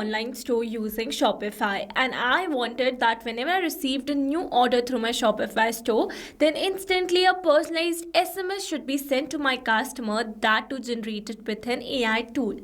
online store using Shopify, and I wanted that whenever I received a new order through my Shopify store, then instantly a personalized SMS should be sent to my customer, that too generated with an AI tool.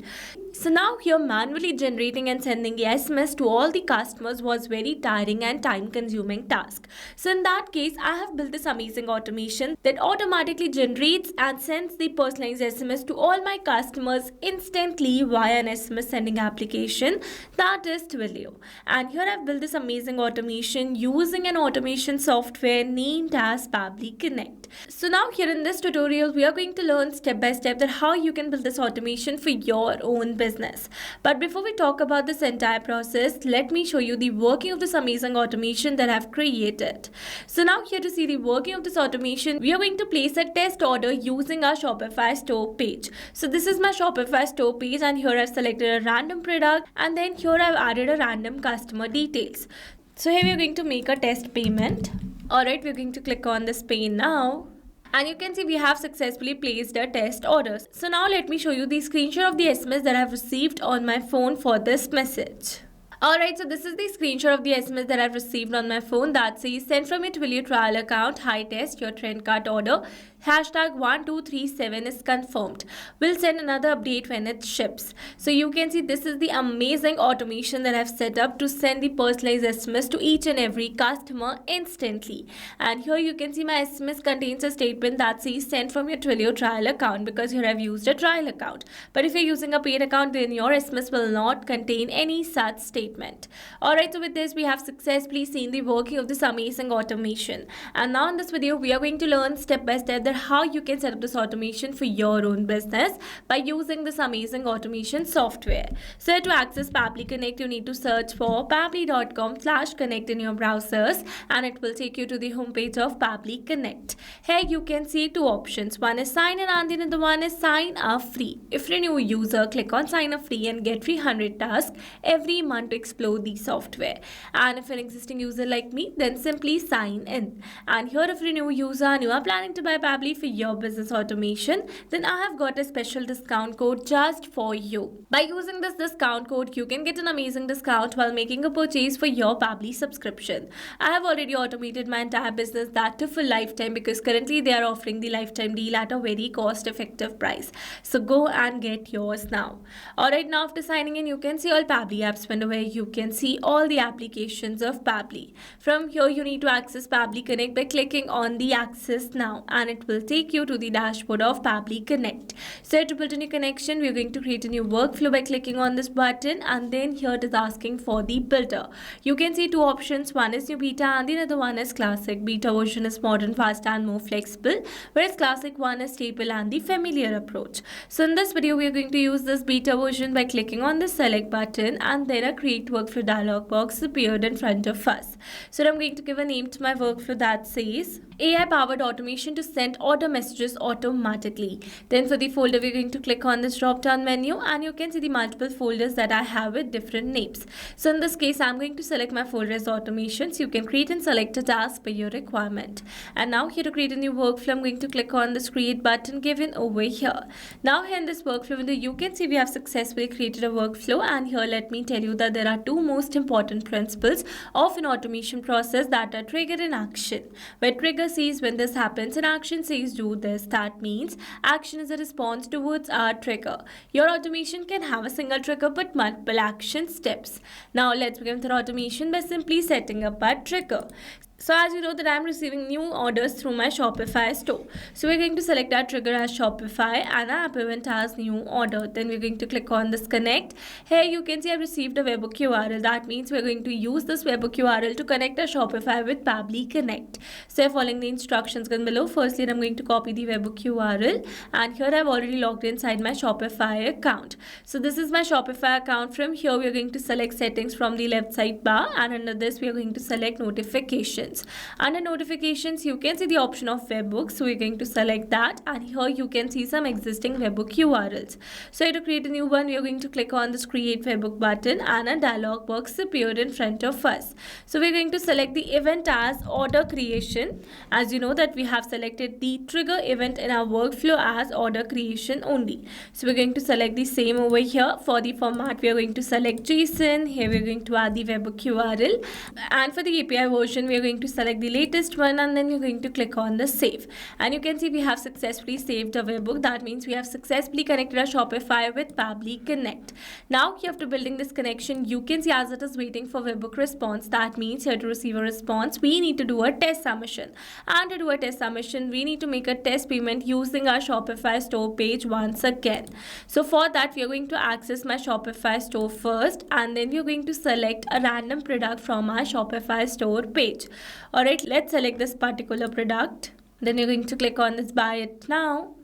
So now here manually generating and sending SMS to all the customers was very tiring and time consuming task. So in that case, I have built this amazing automation that automatically generates and sends the personalized SMS to all my customers instantly via an SMS sending application, that is Twilio. And here I've built this amazing automation using an automation software named as Pabbly Connect. So now here in this tutorial, we are going to learn step by step that how you can build this automation for your own business. But before we talk about this entire process, let me show you the working of this amazing automation that I've created. So now here to see the working of this automation, we are going to place a test order using our Shopify store page. So this is my Shopify store page, and here I've selected a random product, and then here I've added a random customer details. So here we're going to make a test payment. Alright, we're going to click on this pay now. And you can see we have successfully placed a test order. So now let me show you the screenshot of the SMS that I've received on my phone for this message. Alright, so this is the screenshot of the SMS that I've received on my phone that says sent from your Twilio trial account, hi test, your trend cart order, #1237 is confirmed. We'll send another update when it ships. So you can see this is the amazing automation that I've set up to send the personalized SMS to each and every customer instantly. And here you can see my SMS contains a statement that says sent from your Twilio trial account, because here I've used a trial account. But if you're using a paid account, then your SMS will not contain any such statement. Alright, so with this we have successfully seen the working of this amazing automation. And now in this video we are going to learn step by step that how you can set up this automation for your own business by using this amazing automation software. So to access Pabbly Connect, you need to search for pabbly.com/connect in your browsers, and it will take you to the homepage of Pabbly Connect. Here you can see two options. One is sign in and the other one is sign up free. If you're a new user, click on sign up free and get 300 tasks every month to explore the software. And if you're an existing user like me, then simply sign in. And here if you're a new user and you are planning to buy Pabbly for your business automation, then I have got a special discount code just for you. By using this discount code, you can get an amazing discount while making a purchase for your Pabbly subscription. I have already automated my entire business, that too for lifetime, because currently they are offering the lifetime deal at a very cost-effective price. So go and get yours now. Alright, now after signing in, you can see all Pabbly apps window where you can see all the applications of Pabbly. From here, you need to access Pabbly Connect by clicking on the access now, and it will take you to the dashboard of Pabbly Connect. So to build a new connection, we're going to create a new workflow by clicking on this button, and then here it is asking for the builder. You can see two options. One is new beta and the other one is classic. Beta version is modern, fast and more flexible, whereas classic one is stable and the familiar approach. So in this video, we are going to use this beta version by clicking on the select button, and then a create workflow dialog box appeared in front of us. So I'm going to give a name to my workflow that says AI powered automation to send order messages automatically. Then for the folder, we're going to click on this drop down menu, and you can see the multiple folders that I have with different names. So in this case, I'm going to select my folder as automation, so you can create and select a task per your requirement. And now here to create a new workflow, I'm going to click on this create button given over here. Now here in this workflow window, you can see we have successfully created a workflow, and here let me tell you that there are two most important principles of an automation process, that are trigger and action. Where trigger says when this happens and action says do this, that means action is a response towards our trigger. Your automation can have a single trigger but multiple action steps. Now let's begin with our automation by simply setting up our trigger. So as you know that I'm receiving new orders through my Shopify store. So we're going to select our trigger as Shopify and our app event as new order. Then we're going to click on this connect. Here you can see I've received a webhook URL. That means we're going to use this webhook URL to connect our Shopify with Pabbly Connect. So following the instructions given below, firstly I'm going to copy the webhook URL, and here I've already logged inside my Shopify account. So this is my Shopify account. From here we're going to select settings from the left side bar, and under this we are going to select notifications. notifications. Under notifications, you can see the option of webhooks. So we're going to select that, and here you can see some existing webhook URLs. So to create a new one, we are going to click on this create webhook button, and a dialog box appeared in front of us. So we're going to select the event as order creation. As you know that we have selected the trigger event in our workflow as order creation only. So we're going to select the same over here. For the format, we are going to select JSON. Here we're going to add the webhook URL, and for the API version, we are going to select the latest one, and then we're going to click on the save. And you can see we have successfully saved a webhook. That means we have successfully connected our Shopify with Pabbly Connect. Now here after building this connection, you can see as it is waiting for webhook response. That means here to receive a response, we need to do a test submission. And to do a test submission, we need to make a test payment using our Shopify store page once again. So for that, we are going to access my Shopify store first, and then we are going to select a random product from our Shopify store page. Alright, let's select this particular product. Then you're going to click on this buy it now.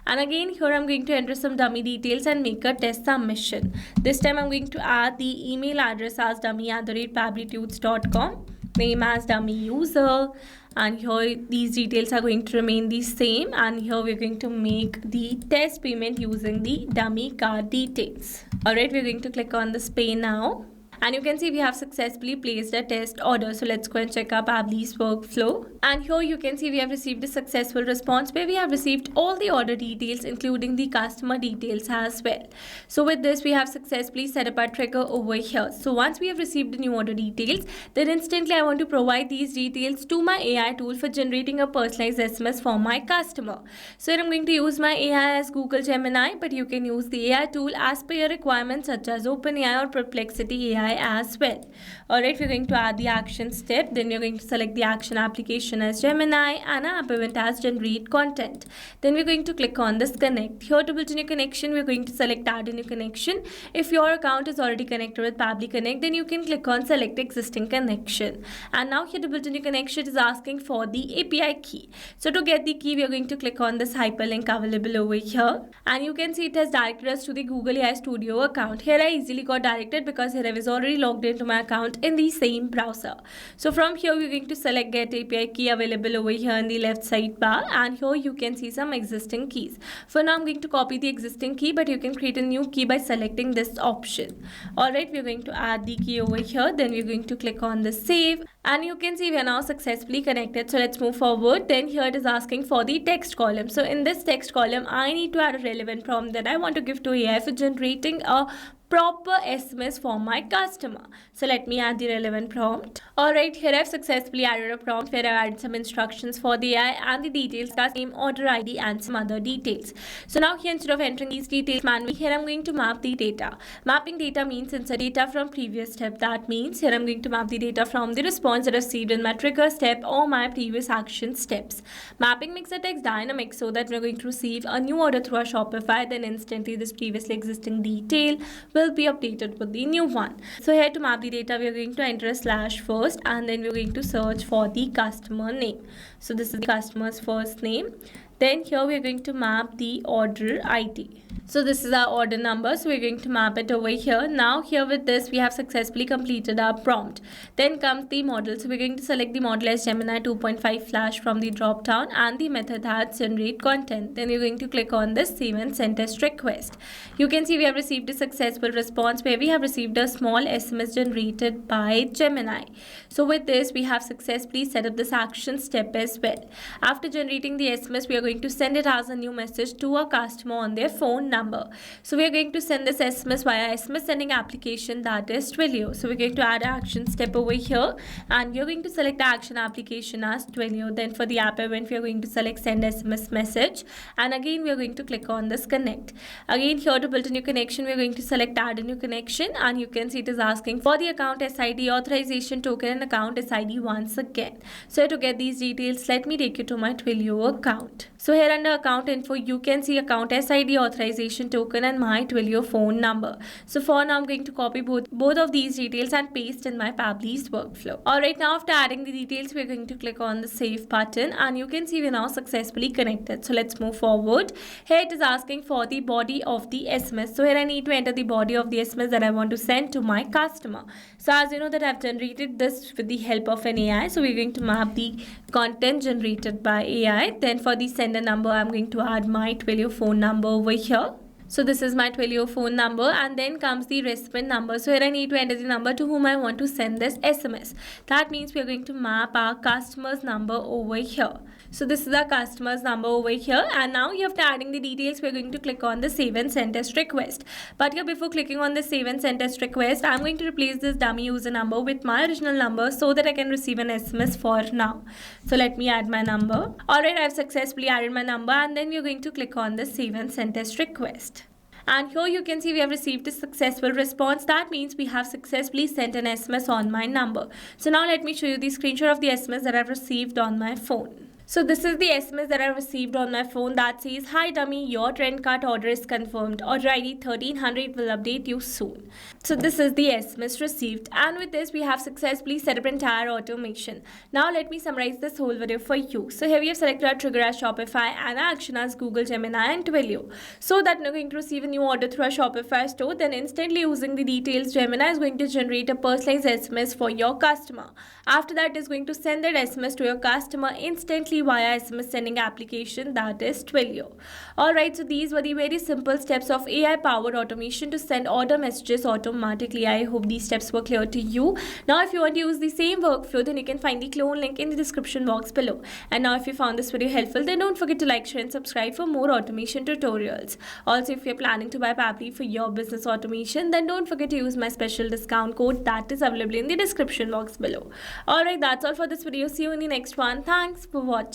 And again, here I'm going to enter some dummy details and make a test submission. This time I'm going to add the email address as dummy@pabblytudes.com, name as dummy user, and here these details are going to remain the same, and here we're going to make the test payment using the dummy card details. Alright, we're going to click on this pay now. And you can see we have successfully placed a test order. So let's go and check our Pabbly's workflow. And here you can see we have received a successful response where we have received all the order details, including the customer details as well. So with this, we have successfully set up our trigger over here. So once we have received the new order details, then instantly I want to provide these details to my AI tool for generating a personalized SMS for my customer. So here I'm going to use my AI as Google Gemini, but you can use the AI tool as per your requirements such as OpenAI or Perplexity AI as well. Alright, we're going to add the action step. Then you're going to select the action application as Gemini and app event as generate content. Then we're going to click on this connect. Here to build a new connection, we're going to select add a new connection. If your account is already connected with Pabbly Connect, then you can click on select existing connection. And now here to build a new connection is asking for the API key. So to get the key, we are going to click on this hyperlink available over here. And you can see it has directed us to the Google AI Studio account. Here I easily got directed because here I was already logged into my account in the same browser. So from here we're going to select get API key available over here in the left sidebar, and here you can see some existing keys. For now I'm going to copy the existing key, but you can create a new key by selecting this option. Alright, we're going to add the key over here. Then we're going to click on the save, and you can see we are now successfully connected. So let's move forward. Then here it is asking for the text column. So in this text column, I need to add a relevant prompt that I want to give to AI for generating a proper SMS for my customer. So let me add the relevant prompt. Alright, here I've successfully added a prompt where I've added some instructions for the AI and the details, as name, order ID, and some other details. So now here, instead of entering these details manually, here I'm going to map the data. Mapping data means insert data from previous step. That means here I'm going to map the data from the response that I received in my trigger step or my previous action steps. Mapping makes the text dynamic so that we're going to receive a new order through our Shopify, then instantly this previously existing detail will be updated with the new one. So here to map the data, we are going to enter a slash first, and then we're going to search for the customer name. So this is the customer's first name. Then here we're going to map the order ID. So this is our order number, so we're going to map it over here. Now here with this, we have successfully completed our prompt. Then comes the model. So we're going to select the model as Gemini 2.5 Flash from the drop down, and the method has generate content. Then you're going to click on this save and send test request. You can see we have received a successful response where we have received a small SMS generated by Gemini. So with this, we have successfully set up this action step as well. After generating the SMS, we are going to send it as a new message to a customer on their phone number. So we are going to send this SMS via SMS sending application, that is Twilio. So we're going to add an action step over here, and we're going to select the action application as Twilio. Then for the app event, we are going to select send SMS message, and again we are going to click on this connect. Again here to build a new connection, we are going to select add a new connection, and you can see it is asking for the account SID, authorization token, and account SID once again. So to get these details, let me take you to my Twilio account. So here under account info, you can see account SID, authorization token and my Twilio phone number. So for now, I'm going to copy both of these details and paste in my Pabbly's workflow. Alright, now after adding the details, we're going to click on the save button and you can see we're now successfully connected. So let's move forward. Here it is asking for the body of the SMS. So here I need to enter the body of the SMS that I want to send to my customer. So as you know that I've generated this with the help of an AI. So we're going to map the content generated by AI. Then for the sender number, I'm going to add my Twilio phone number over here. So this is my Twilio phone number and then comes the recipient number. So here I need to enter the number to whom I want to send this SMS. That means we are going to map our customer's number over here. So this is our customer's number over here, and now after adding the details, we're going to click on the save and send test request. But here before clicking on the save and send test request, I'm going to replace this dummy user number with my original number so that I can receive an SMS for now. So let me add my number. Alright, I've successfully added my number and then we're going to click on the save and send test request. And here you can see we have received a successful response. That means we have successfully sent an SMS on my number. So now let me show you the screenshot of the SMS that I've received on my phone. So this is the SMS that I received on my phone that says, "Hi dummy, your trend cart order is confirmed. Order ID 1300 will update you soon." So this is the SMS received, and with this we have successfully set up entire automation. Now let me summarize this whole video for you. So here we have selected our trigger as Shopify and our action as Google, Gemini and Twilio. So that you're going to receive a new order through our Shopify store, then instantly using the details, Gemini is going to generate a personalized SMS for your customer. After that, it is going to send that SMS to your customer instantly via SMS sending application, that is Twilio. Alright, so these were the very simple steps of AI powered automation to send order messages automatically. I hope these steps were clear to you. Now if you want to use the same workflow, then you can find the clone link in the description box below. And now if you found this video helpful, then don't forget to like, share and subscribe for more automation tutorials. Also, if you're planning to buy Pabbly for your business automation, then don't forget to use my special discount code that is available in the description box below. Alright, that's all for this video. See you in the next one. Thanks for watching.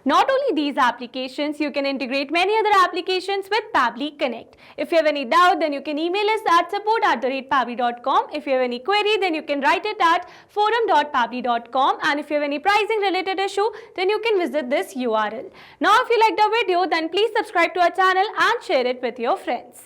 Not only these applications, you can integrate many other applications with Pabbly Connect. If you have any doubt, then you can email us at support@pabbly.com. If you have any query, then you can write it at forum.pabbly.com. And if you have any pricing related issue, then you can visit this URL. Now, if you liked our video, then please subscribe to our channel and share it with your friends.